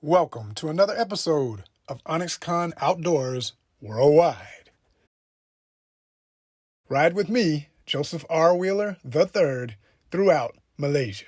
Welcome to another episode of ONYXCON Outdoors Worldwide. Ride with me, Joseph R. Wheeler III, throughout Malaysia.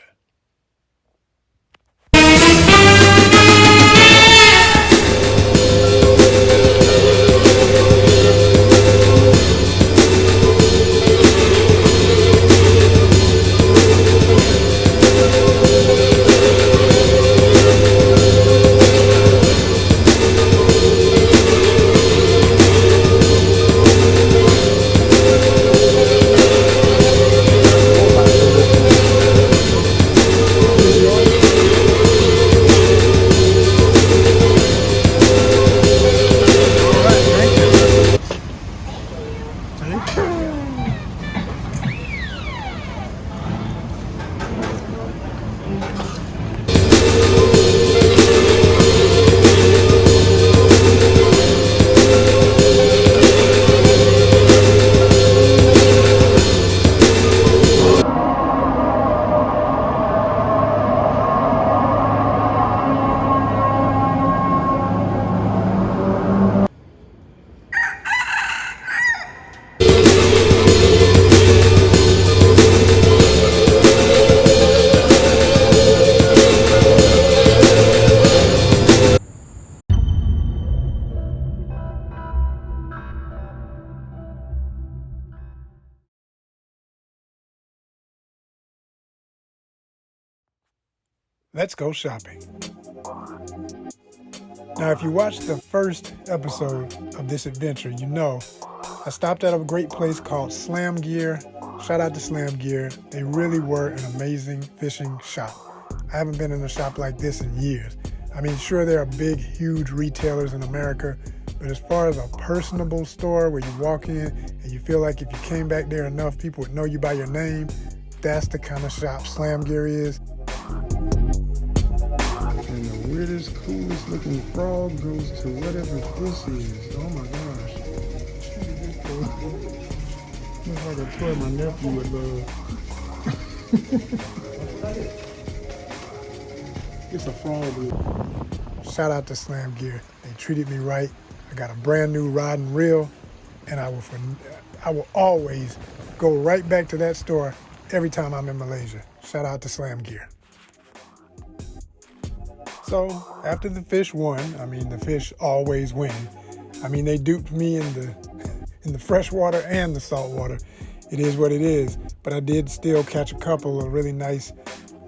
Let's go shopping. Now, if you watched the first episode of this adventure, you know I stopped at a great place called Slam Gear. Shout out to Slam Gear. They really were an amazing fishing shop. I haven't been in a shop like this in years. I mean, sure, there are big, huge retailers in America, but as far as a personable store where you walk in and you feel like if you came back there enough, people would know you by your name, that's the kind of shop Slam Gear is. And the weirdest, coolest looking frog goes to whatever this is. Oh my gosh. Looks like a toy my nephew would love. It's a frog. Shout out to Slam Gear. They treated me right. I got a brand new rod and reel, and I will always go right back to that store every time I'm in Malaysia. Shout out to Slam Gear. So after the fish won, the fish always win. They duped me in the freshwater and the saltwater. It is what it is. But I did still catch a couple of really nice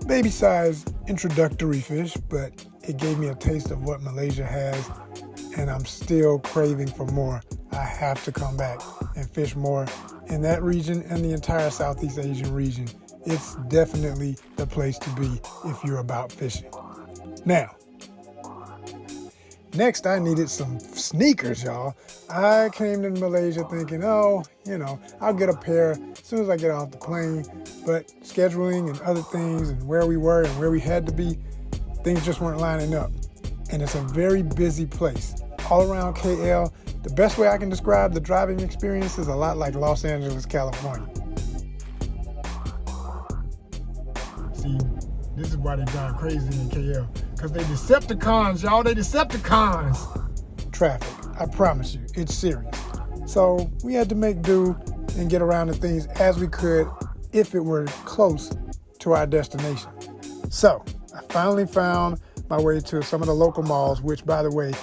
baby-sized introductory fish, but it gave me a taste of what Malaysia has, and I'm still craving for more. I have to come back and fish more in that region and the entire Southeast Asian region. It's definitely the place to be if you're about fishing. Now, next I needed some sneakers, y'all. I came to Malaysia thinking, I'll get a pair as soon as I get off the plane. But scheduling and other things and where we were and where we had to be, things just weren't lining up. And it's a very busy place. All around KL, the best way I can describe the driving experience is a lot like Los Angeles, California. See, this is why they drive crazy in KL. Because they Decepticons, y'all. They Decepticons. Traffic. I promise you. It's serious. So we had to make do and get around to things as we could if it were close to our destination. So I finally found my way to some of the local malls, which, by the way,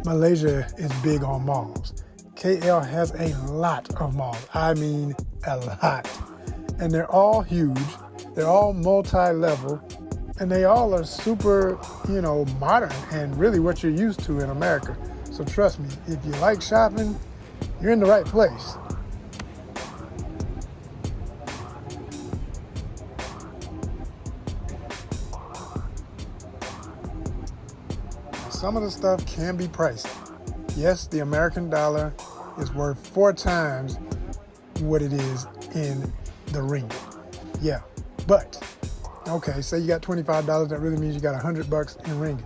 Malaysia is big on malls. KL has a lot of malls. I mean, a lot. And they're all huge. They're all multi-level. And they all are super, modern and really what you're used to in America. So trust me, if you like shopping, you're in the right place. Some of the stuff can be pricey. Yes, the American dollar is worth 4 times what it is in the ringgit. Yeah, but okay, say you got $25, that really means you got $100 in ringgit.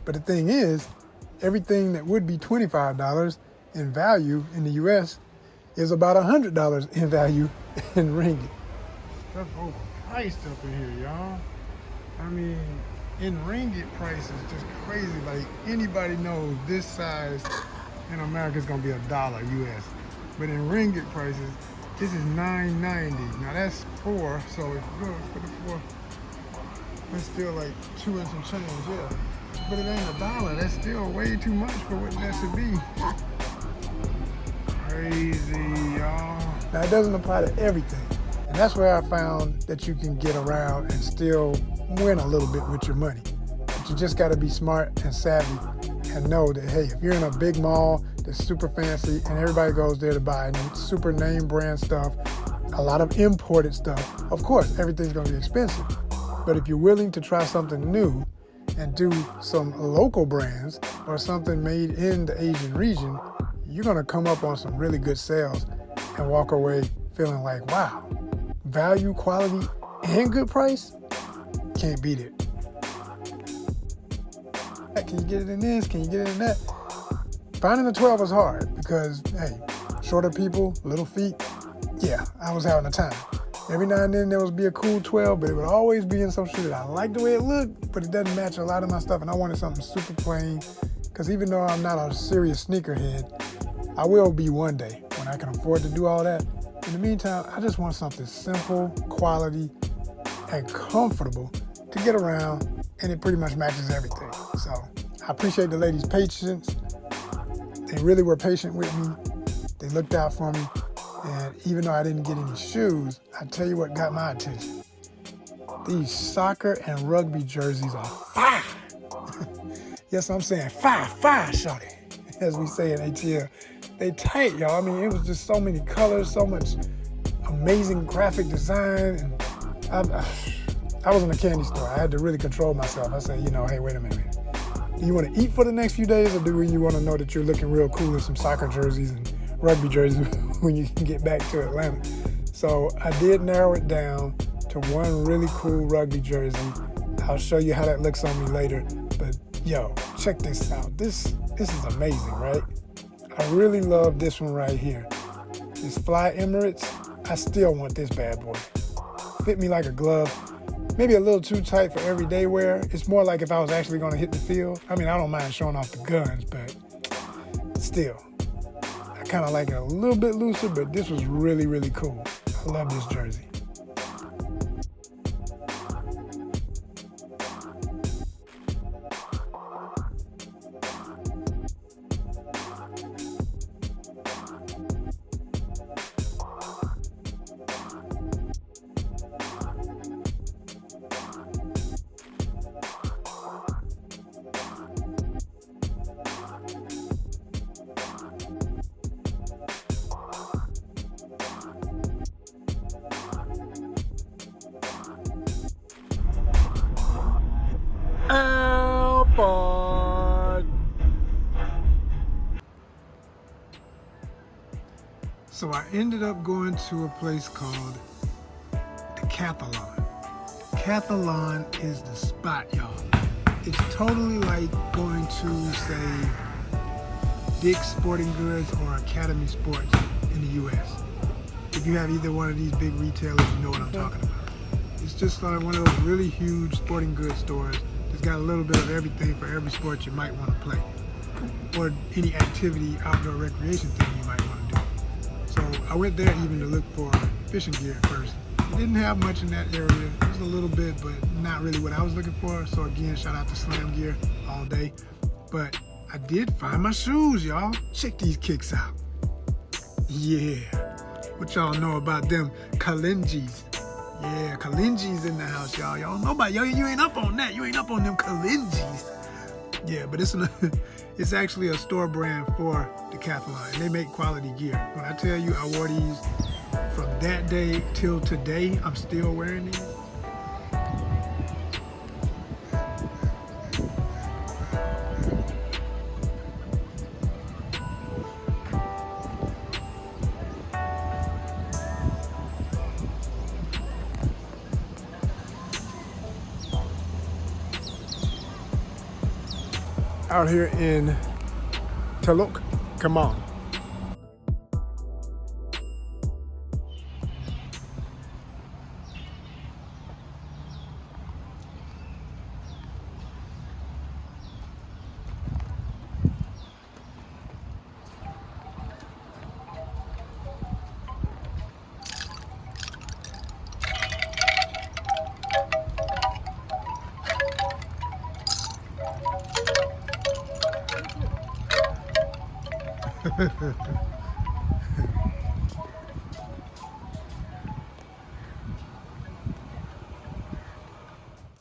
But the thing is, everything that would be $25 in value in the US is about $100 in value in ringgit. Stuff overpriced up in here, y'all. in ringgit prices, just crazy. Like anybody knows this size in America is gonna be $1 US. But in ringgit prices, this is $9.90. Now that's 4, so if you go for the 4, that's still like 2 and some change, yeah. But it ain't $1. That's still way too much for what that should be. Crazy, y'all. Now it doesn't apply to everything. And that's where I found that you can get around and still win a little bit with your money. But you just gotta be smart and savvy and know that, hey, if you're in a big mall that's super fancy and everybody goes there to buy super name brand stuff, a lot of imported stuff, of course, everything's gonna be expensive. But if you're willing to try something new and do some local brands or something made in the Asian region, you're gonna come up on some really good sales and walk away feeling like, wow, value, quality, and good price, can't beat it. Can you get it in this? Can you get it in that? Finding the 12 was hard because, hey, shorter people, little feet, yeah, I was having a time. Every now and then there would be a cool 12, but it would always be in some shoe that I liked the way it looked, but it doesn't match a lot of my stuff, and I wanted something super plain, because even though I'm not a serious sneakerhead, I will be one day when I can afford to do all that. In the meantime, I just want something simple, quality, and comfortable to get around, and it pretty much matches everything. So I appreciate the ladies' patience. They really were patient with me. They looked out for me. And even though I didn't get any shoes, I tell you what got my attention. These soccer and rugby jerseys are fire. Yes, I'm saying fire, shorty, as we say in ATL. They tight, y'all. I mean, it was just so many colors, so much amazing graphic design. And I was in a candy store. I had to really control myself. I said, hey, wait a minute. Do you want to eat for the next few days, or do you want to know that you're looking real cool in some soccer jerseys and rugby jerseys when you can get back to Atlanta? So I did narrow it down to one really cool rugby jersey. I'll show you how that looks on me later. But yo, check this out. This is amazing, right? I really love this one right here. This Fly Emirates. I still want this bad boy. Fit me like a glove. Maybe a little too tight for everyday wear. It's more like if I was actually going to hit the field. I mean, I don't mind showing off the guns, but still. I kind of like it a little bit looser, but this was really, really cool. I love this jersey. So I ended up going to a place called the Cathalon. Cathalon is the spot, y'all. It's totally like going to, say, Dick's Sporting Goods or Academy Sports in the US. If you have either one of these big retailers, you know what I'm talking about. It's just like one of those really huge sporting goods stores that's got a little bit of everything for every sport you might want to play, or any activity, outdoor recreation thing you might want to do. So I went there even to look for fishing gear at first. It didn't have much in that area. It was a little bit, but not really what I was looking for. So again, shout out to Slam Gear all day. But I did find my shoes, y'all. Check these kicks out. Yeah. What y'all know about them Kalenjis? Yeah, Kalenjis in the house, y'all. Y'all know about, you ain't up on that. You ain't up on them Kalenjis. Yeah, but it's actually a store brand for Decathlon, and they make quality gear. When I tell you I wore these from that day till today, I'm still wearing these. Out here in Teluk, come on.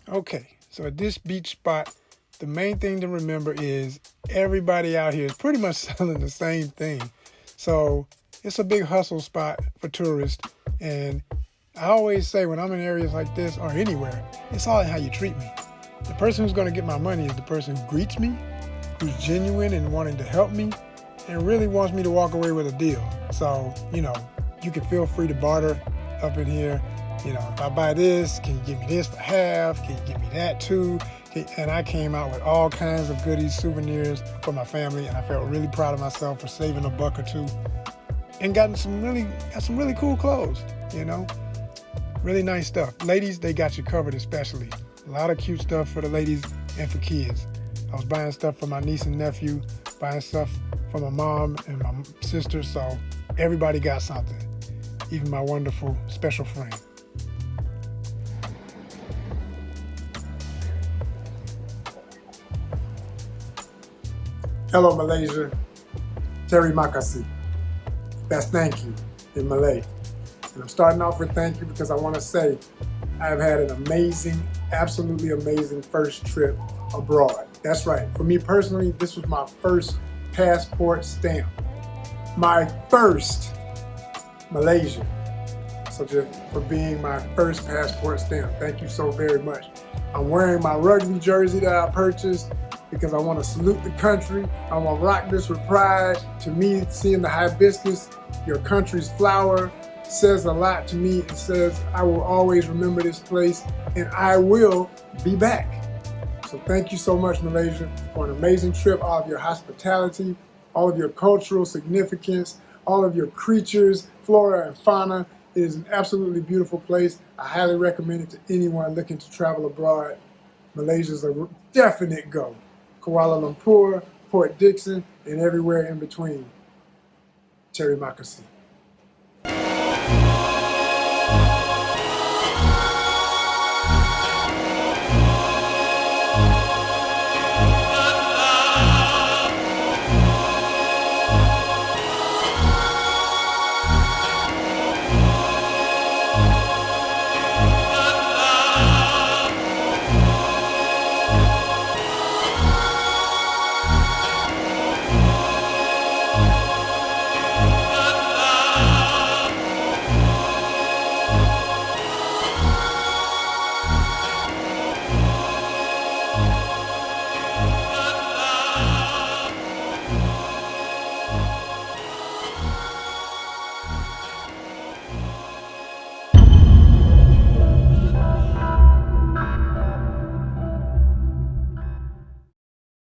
Okay, so at this beach spot, the main thing to remember is everybody out here is pretty much selling the same thing. So it's a big hustle spot for tourists. And I always say when I'm in areas like this or anywhere, it's all in how you treat me. The person who's going to get my money is the person who greets me, who's genuine and wanting to help me, and really wants me to walk away with a deal. So, you know, you can feel free to barter up in here. You know, if I buy this, can you give me this for half? Can you give me that too? And I came out with all kinds of goodies, souvenirs for my family, and I felt really proud of myself for saving a buck or two and got some really cool clothes, you know? Really nice stuff. Ladies, they got you covered especially. A lot of cute stuff for the ladies and for kids. I was buying stuff for my niece and nephew, buying stuff for my mom and my sister, so everybody got something, even my wonderful special friend. Hello, Malaysia. Terima kasih. That's thank you in Malay. And I'm starting off with thank you because I want to say I've had an amazing, absolutely amazing first trip abroad. That's right. For me personally, this was my first passport stamp. My first Malaysia. So just for being my first passport stamp, thank you so very much. I'm wearing my rugby jersey that I purchased because I want to salute the country. I want to rock this with pride. To me, seeing the hibiscus, your country's flower, says a lot to me. It says I will always remember this place and I will be back. So thank you so much, Malaysia, for an amazing trip, all of your hospitality, all of your cultural significance, all of your creatures, flora and fauna. It is an absolutely beautiful place. I highly recommend it to anyone looking to travel abroad. Malaysia's a definite go. Kuala Lumpur, Port Dickson, and everywhere in between. Terima kasih.